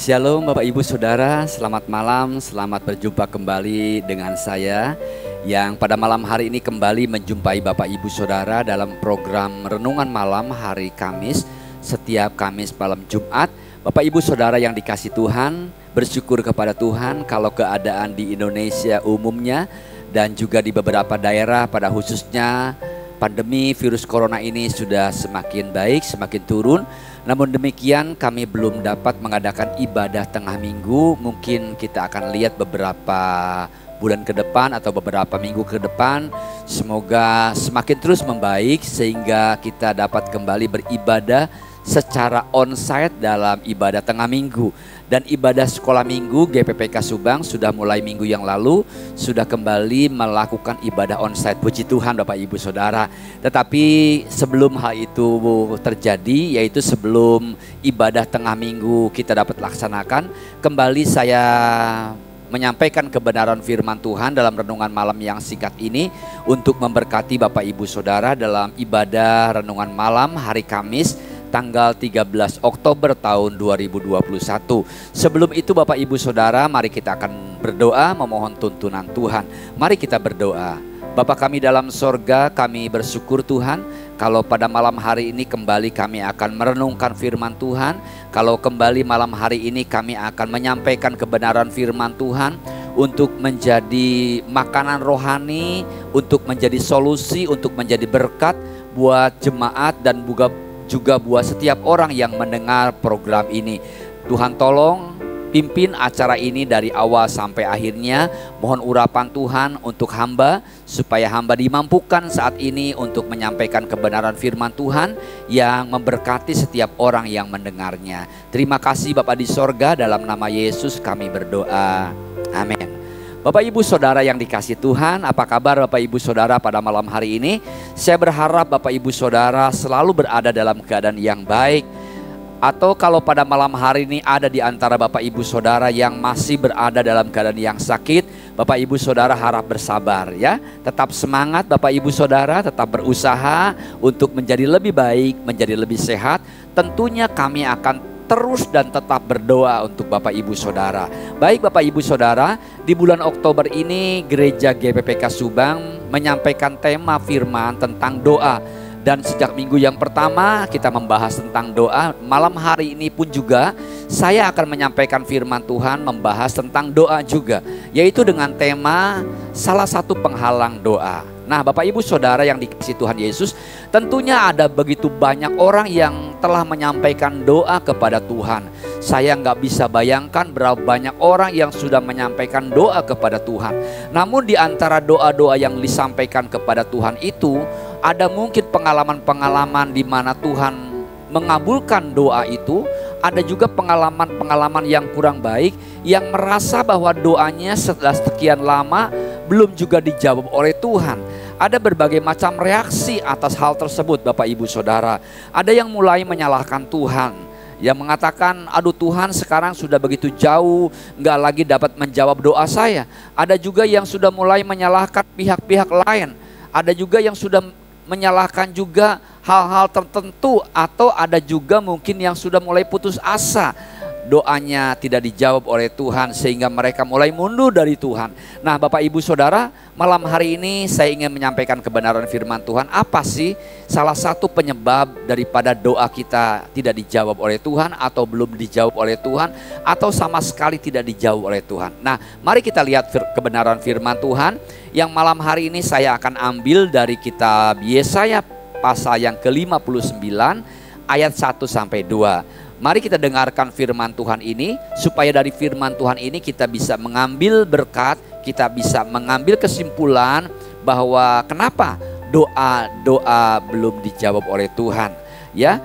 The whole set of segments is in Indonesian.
Shalom Bapak Ibu Saudara, selamat malam, selamat berjumpa kembali dengan saya yang pada malam hari ini kembali menjumpai Bapak Ibu Saudara dalam program Renungan Malam hari Kamis, setiap Kamis malam Jumat. Bapak Ibu Saudara yang dikasih Tuhan, bersyukur kepada Tuhan kalau keadaan di Indonesia umumnya dan juga di beberapa daerah pada khususnya pandemi virus corona ini sudah semakin baik, semakin turun. Namun demikian kami belum dapat mengadakan ibadah tengah minggu. Mungkin kita akan lihat beberapa bulan ke depan atau beberapa minggu ke depan. Semoga semakin terus membaik sehingga kita dapat kembali beribadah secara onsite dalam ibadah tengah minggu. Dan ibadah sekolah minggu GPPK Subang sudah mulai minggu yang lalu, sudah kembali melakukan ibadah onsite. Puji Tuhan Bapak Ibu Saudara. Tetapi sebelum hal itu terjadi, yaitu sebelum ibadah tengah minggu kita dapat laksanakan, kembali saya menyampaikan kebenaran firman Tuhan dalam renungan malam yang singkat ini untuk memberkati Bapak Ibu Saudara dalam ibadah renungan malam hari Kamis tanggal 13 Oktober tahun 2021. Sebelum itu Bapak Ibu Saudara, mari kita akan berdoa memohon tuntunan Tuhan. Mari kita berdoa. Bapa kami dalam sorga, kami bersyukur Tuhan kalau pada malam hari ini kembali kami akan merenungkan firman Tuhan. Kalau kembali malam hari ini kami akan menyampaikan kebenaran firman Tuhan untuk menjadi makanan rohani, untuk menjadi solusi, untuk menjadi berkat buat jemaat dan juga buat setiap orang yang mendengar program ini. Tuhan tolong pimpin acara ini dari awal sampai akhirnya. Mohon urapan Tuhan untuk hamba supaya hamba dimampukan saat ini untuk menyampaikan kebenaran firman Tuhan yang memberkati setiap orang yang mendengarnya. Terima kasih Bapa di sorga, dalam nama Yesus kami berdoa. Amin. Bapak Ibu Saudara yang dikasih Tuhan, apa kabar Bapak Ibu Saudara pada malam hari ini? Saya berharap Bapak Ibu Saudara selalu berada dalam keadaan yang baik. Atau kalau pada malam hari ini ada di antara Bapak Ibu Saudara yang masih berada dalam keadaan yang sakit, Bapak Ibu Saudara harap bersabar ya. Tetap semangat Bapak Ibu Saudara, tetap berusaha untuk menjadi lebih baik, menjadi lebih sehat. Tentunya kami akan terus dan tetap berdoa untuk Bapak Ibu Saudara. Baik Bapak Ibu Saudara, di bulan Oktober ini Gereja GPPK Subang menyampaikan tema firman tentang doa. Dan sejak minggu yang pertama kita membahas tentang doa. Malam hari ini pun juga saya akan menyampaikan firman Tuhan membahas tentang doa juga, yaitu dengan tema salah satu penghalang doa. Nah Bapak Ibu Saudara yang dikasihi Tuhan Yesus, tentunya ada begitu banyak orang yang telah menyampaikan doa kepada Tuhan. Saya nggak bisa bayangkan berapa banyak orang yang sudah menyampaikan doa kepada Tuhan. Namun di antara doa-doa yang disampaikan kepada Tuhan itu, ada mungkin pengalaman-pengalaman di mana Tuhan mengabulkan doa itu. Ada juga pengalaman-pengalaman yang kurang baik, yang merasa bahwa doanya setelah sekian lama belum juga dijawab oleh Tuhan. Ada berbagai macam reaksi atas hal tersebut Bapak Ibu Saudara. Ada yang mulai menyalahkan Tuhan, yang mengatakan, aduh Tuhan sekarang sudah begitu jauh, nggak lagi dapat menjawab doa saya. Ada juga yang sudah mulai menyalahkan pihak-pihak lain. Ada juga yang sudah menyalahkan juga hal-hal tertentu, atau ada juga mungkin yang sudah mulai putus asa. Doanya tidak dijawab oleh Tuhan sehingga mereka mulai mundur dari Tuhan. Nah Bapak Ibu Saudara, malam hari ini saya ingin menyampaikan kebenaran firman Tuhan. Apa sih salah satu penyebab daripada doa kita tidak dijawab oleh Tuhan, atau belum dijawab oleh Tuhan, atau sama sekali tidak dijawab oleh Tuhan? Nah mari kita lihat kebenaran firman Tuhan yang malam hari ini saya akan ambil dari kitab Yesaya pasal yang ke-59 ayat 1 sampai 2. Mari kita dengarkan firman Tuhan ini, supaya dari firman Tuhan ini kita bisa mengambil berkat, kita bisa mengambil kesimpulan bahwa kenapa doa belum dijawab oleh Tuhan. Ya,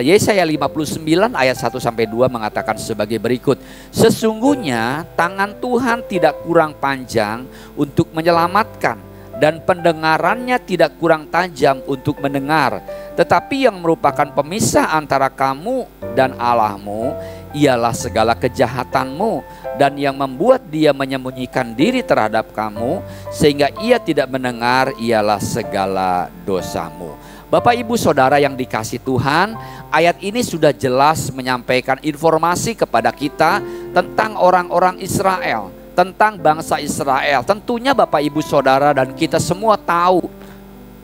Yesaya 59 ayat 1 sampai 2 mengatakan sebagai berikut. Sesungguhnya tangan Tuhan tidak kurang panjang untuk menyelamatkan, dan pendengarannya tidak kurang tajam untuk mendengar. Tetapi yang merupakan pemisah antara kamu dan Allahmu ialah segala kejahatanmu, dan yang membuat dia menyembunyikan diri terhadap kamu sehingga ia tidak mendengar ialah segala dosamu. Bapak Ibu Saudara yang dikasih Tuhan, ayat ini sudah jelas menyampaikan informasi kepada kita tentang orang-orang Israel, tentang bangsa Israel. Tentunya Bapak Ibu Saudara dan kita semua tahu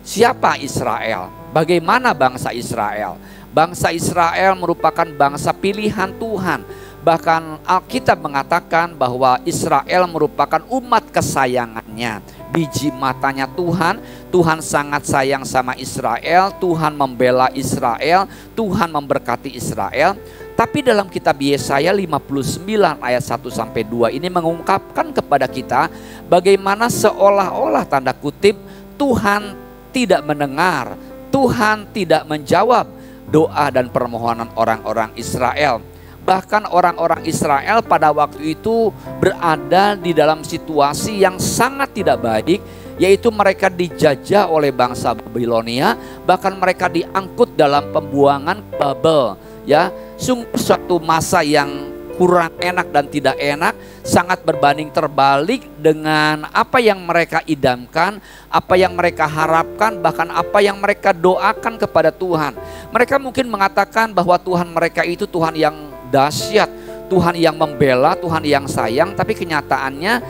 siapa Israel, bagaimana bangsa Israel. Bangsa Israel merupakan bangsa pilihan Tuhan. Bahkan Alkitab mengatakan bahwa Israel merupakan umat kesayangannya, biji matanya Tuhan. Tuhan sangat sayang sama Israel, Tuhan membela Israel, Tuhan memberkati Israel. Tapi dalam kitab Yesaya 59 ayat 1-2 ini mengungkapkan kepada kita bagaimana seolah-olah tanda kutip Tuhan tidak mendengar, Tuhan tidak menjawab doa dan permohonan orang-orang Israel. Bahkan orang-orang Israel pada waktu itu berada di dalam situasi yang sangat tidak baik, yaitu mereka dijajah oleh bangsa Babilonia, bahkan mereka diangkut dalam pembuangan Babel. Ya, sungguh suatu masa yang kurang enak dan tidak enak, sangat berbanding terbalik dengan apa yang mereka idamkan, apa yang mereka harapkan, bahkan apa yang mereka doakan kepada Tuhan. Mereka mungkin mengatakan bahwa Tuhan mereka itu Tuhan yang dahsyat, Tuhan yang membela, Tuhan yang sayang, tapi kenyataannya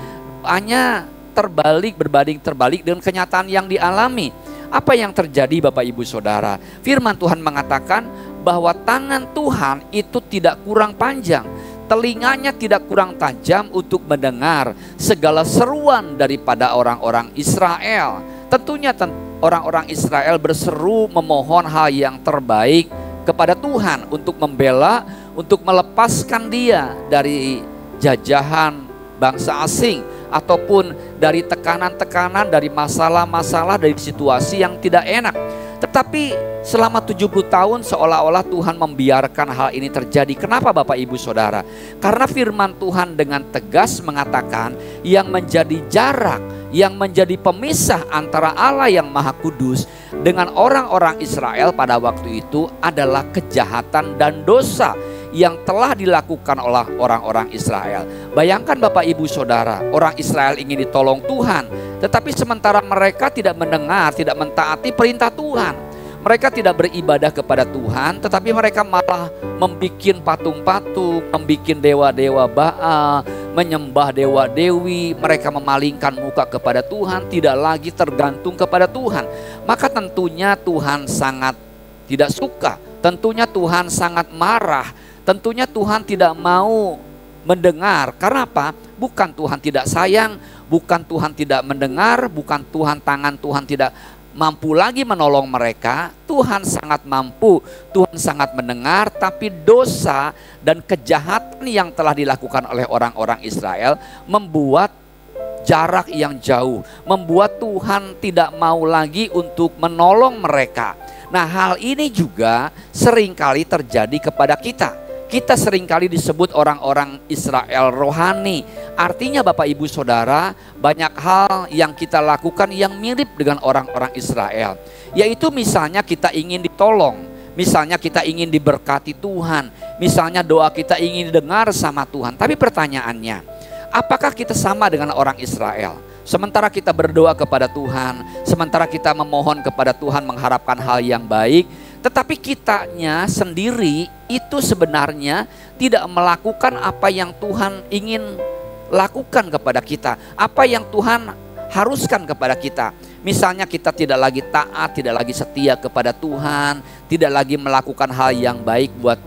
hanya terbalik, berbanding terbalik dengan kenyataan yang dialami. Apa yang terjadi Bapak Ibu Saudara? Firman Tuhan mengatakan bahwa tangan Tuhan itu tidak kurang panjang, telinganya tidak kurang tajam untuk mendengar segala seruan daripada orang-orang Israel. Tentunya orang-orang Israel berseru memohon hal yang terbaik kepada Tuhan untuk membela, untuk melepaskan dia dari jajahan bangsa asing, ataupun dari tekanan-tekanan, dari masalah-masalah, dari situasi yang tidak enak. Tetapi selama 70 tahun seolah-olah Tuhan membiarkan hal ini terjadi. Kenapa Bapak Ibu Saudara? Karena firman Tuhan dengan tegas mengatakan yang menjadi jarak, yang menjadi pemisah antara Allah yang Maha Kudus dengan orang-orang Israel pada waktu itu adalah kejahatan dan dosa yang telah dilakukan oleh orang-orang Israel. Bayangkan Bapak Ibu Saudara, orang Israel ingin ditolong Tuhan, tetapi sementara mereka tidak mendengar, tidak mentaati perintah Tuhan. Mereka tidak beribadah kepada Tuhan, tetapi mereka malah membikin patung-patung, membikin dewa-dewa Baal, menyembah dewa-dewi. Mereka memalingkan muka kepada Tuhan, tidak lagi tergantung kepada Tuhan. Maka tentunya Tuhan sangat tidak suka, tentunya Tuhan sangat marah. Tentunya Tuhan tidak mau mendengar. Karena apa? Bukan Tuhan tidak sayang, bukan Tuhan tidak mendengar, bukan tangan Tuhan tidak mampu lagi menolong mereka. Tuhan sangat mampu, Tuhan sangat mendengar, tapi dosa dan kejahatan yang telah dilakukan oleh orang-orang Israel membuat jarak yang jauh, membuat Tuhan tidak mau lagi untuk menolong mereka. Nah, hal ini juga seringkali terjadi kepada kita. Kita seringkali disebut orang-orang Israel rohani. Artinya Bapak Ibu Saudara, banyak hal yang kita lakukan yang mirip dengan orang-orang Israel. Yaitu misalnya kita ingin ditolong, misalnya kita ingin diberkati Tuhan, misalnya doa kita ingin didengar sama Tuhan. Tapi pertanyaannya, apakah kita sama dengan orang Israel? Sementara kita berdoa kepada Tuhan, sementara kita memohon kepada Tuhan mengharapkan hal yang baik, tetapi kitanya sendiri itu sebenarnya tidak melakukan apa yang Tuhan ingin lakukan kepada kita, apa yang Tuhan haruskan kepada kita. Misalnya kita tidak lagi taat, tidak lagi setia kepada Tuhan, tidak lagi melakukan hal yang baik buat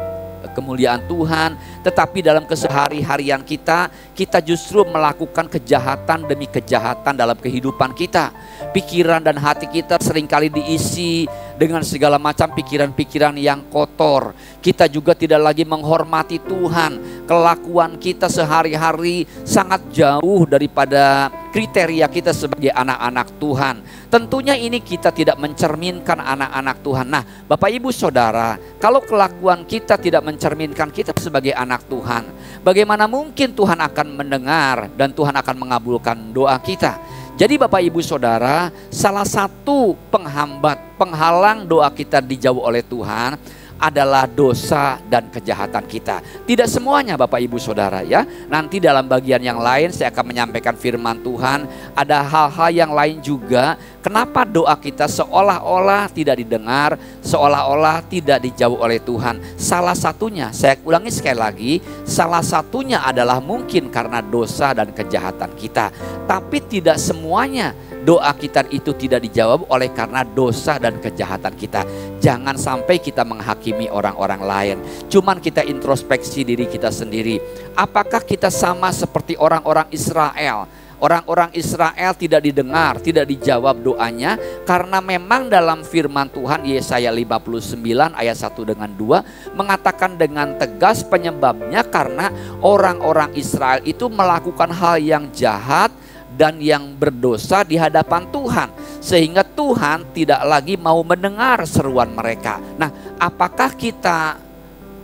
kemuliaan Tuhan, tetapi dalam kesehari-harian kita justru melakukan kejahatan demi kejahatan dalam kehidupan kita. Pikiran dan hati kita seringkali diisi dengan segala macam pikiran-pikiran yang kotor. Kita juga tidak lagi menghormati Tuhan. Kelakuan kita sehari-hari sangat jauh daripada kriteria kita sebagai anak-anak Tuhan. Tentunya ini kita tidak mencerminkan anak-anak Tuhan. Nah, Bapak Ibu Saudara, kalau kelakuan kita tidak mencerminkan kita sebagai anak Tuhan, bagaimana mungkin Tuhan akan mendengar dan Tuhan akan mengabulkan doa kita? Jadi Bapak Ibu Saudara, salah satu penghambat, penghalang doa kita dijauh oleh Tuhan adalah dosa dan kejahatan kita. Tidak semuanya Bapak Ibu Saudara ya. Nanti dalam bagian yang lain saya akan menyampaikan firman Tuhan. Ada hal-hal yang lain juga. Kenapa doa kita seolah-olah tidak didengar, seolah-olah tidak dijawab oleh Tuhan. Salah satunya, saya ulangi sekali lagi, salah satunya adalah mungkin karena dosa dan kejahatan kita. Tapi tidak semuanya doa kita itu tidak dijawab oleh karena dosa dan kejahatan kita. Jangan sampai kita menghakimi orang-orang lain. Cuman kita introspeksi diri kita sendiri. Apakah kita sama seperti orang-orang Israel? Orang-orang Israel tidak didengar, tidak dijawab doanya karena memang dalam firman Tuhan Yesaya 59 ayat 1 dengan 2 mengatakan dengan tegas penyebabnya karena orang-orang Israel itu melakukan hal yang jahat dan yang berdosa di hadapan Tuhan, sehingga Tuhan tidak lagi mau mendengar seruan mereka. Nah, apakah kita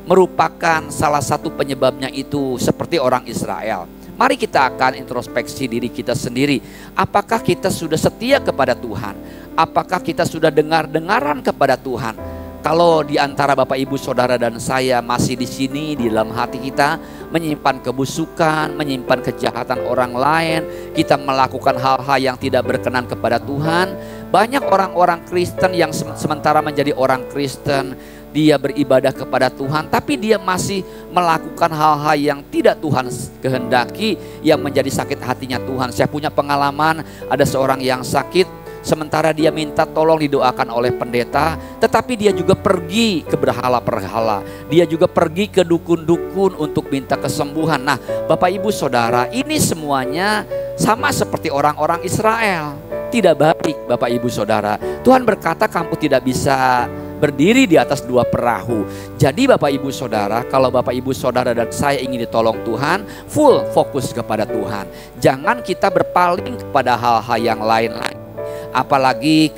merupakan salah satu penyebabnya itu seperti orang Israel? Mari kita akan introspeksi diri kita sendiri. Apakah kita sudah setia kepada Tuhan? Apakah kita sudah dengar-dengaran kepada Tuhan? Kalau di antara Bapak Ibu Saudara dan saya masih di sini di dalam hati kita menyimpan kebusukan, menyimpan kejahatan orang lain, kita melakukan hal-hal yang tidak berkenan kepada Tuhan. Banyak orang-orang Kristen yang sementara menjadi orang Kristen, dia beribadah kepada Tuhan, tapi dia masih melakukan hal-hal yang tidak Tuhan kehendaki, yang menjadi sakit hatinya Tuhan. Saya punya pengalaman, ada seorang yang sakit, sementara dia minta tolong didoakan oleh pendeta, tetapi dia juga pergi ke berhala-berhala. Dia juga pergi ke dukun-dukun untuk minta kesembuhan. Nah, Bapak Ibu Saudara, ini semuanya sama seperti orang-orang Israel. Tidak baik Bapak Ibu Saudara. Tuhan berkata kamu tidak bisa berdiri di atas dua perahu. Jadi Bapak Ibu Saudara, kalau Bapak Ibu Saudara dan saya ingin ditolong Tuhan, full fokus kepada Tuhan. Jangan kita berpaling kepada hal-hal yang lain lagi. Apalagi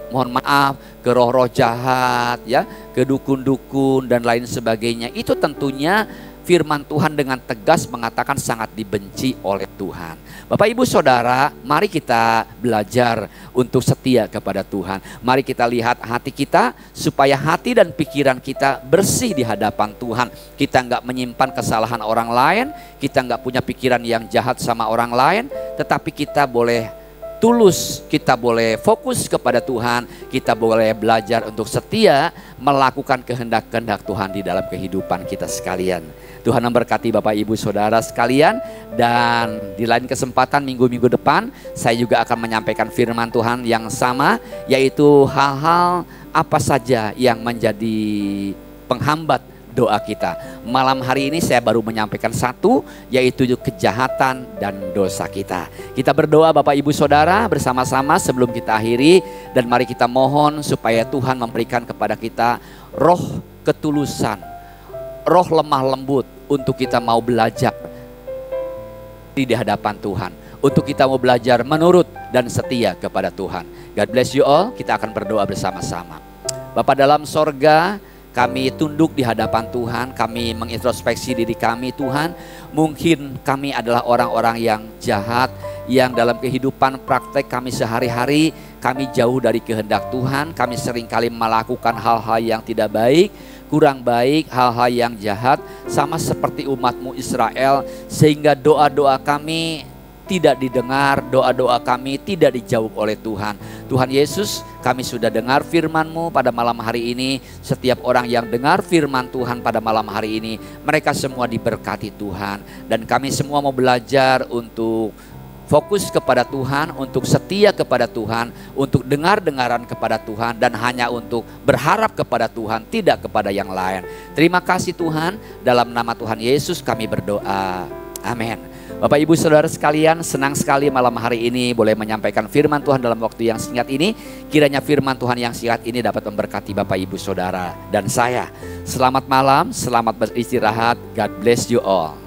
mohon maaf, ke roh-roh jahat ya, ke dukun-dukun dan lain sebagainya. Itu tentunya firman Tuhan dengan tegas mengatakan sangat dibenci oleh Tuhan. Bapak Ibu Saudara, mari kita belajar untuk setia kepada Tuhan. Mari kita lihat hati kita supaya hati dan pikiran kita bersih di hadapan Tuhan. Kita nggak menyimpan kesalahan orang lain, kita nggak punya pikiran yang jahat sama orang lain, tetapi kita boleh tulus, kita boleh fokus kepada Tuhan, kita boleh belajar untuk setia melakukan kehendak-kehendak Tuhan di dalam kehidupan kita sekalian. Tuhan memberkati Bapak Ibu Saudara sekalian, dan di lain kesempatan minggu-minggu depan saya juga akan menyampaikan firman Tuhan yang sama, yaitu hal-hal apa saja yang menjadi penghambat doa kita. Malam hari ini saya baru menyampaikan satu, yaitu kejahatan dan dosa kita. Kita berdoa Bapak Ibu Saudara bersama-sama sebelum kita akhiri, dan mari kita mohon supaya Tuhan memberikan kepada kita roh ketulusan, roh lemah lembut untuk kita mau belajar di hadapan Tuhan, untuk kita mau belajar menurut dan setia kepada Tuhan. God bless you all. Kita akan berdoa bersama-sama. Bapa dalam sorga, kami tunduk di hadapan Tuhan, kami mengintrospeksi diri kami Tuhan. Mungkin kami adalah orang-orang yang jahat, yang dalam kehidupan praktek kami sehari-hari, kami jauh dari kehendak Tuhan. Kami seringkali melakukan hal-hal yang tidak baik, kurang baik, hal-hal yang jahat, sama seperti umatmu Israel, sehingga doa-doa kami tidak didengar, doa-doa kami tidak dijawab oleh Tuhan. Tuhan Yesus, kami sudah dengar firman-Mu pada malam hari ini. Setiap orang yang dengar firman Tuhan pada malam hari ini, mereka semua diberkati Tuhan. Dan kami semua mau belajar untuk fokus kepada Tuhan, untuk setia kepada Tuhan, untuk dengar-dengaran kepada Tuhan, dan hanya untuk berharap kepada Tuhan, tidak kepada yang lain. Terima kasih Tuhan, dalam nama Tuhan Yesus kami berdoa. Amin. Bapak Ibu Saudara sekalian, senang sekali malam hari ini boleh menyampaikan firman Tuhan dalam waktu yang singkat ini. Kiranya firman Tuhan yang singkat ini dapat memberkati Bapak Ibu Saudara dan saya. Selamat malam, selamat beristirahat. God bless you all.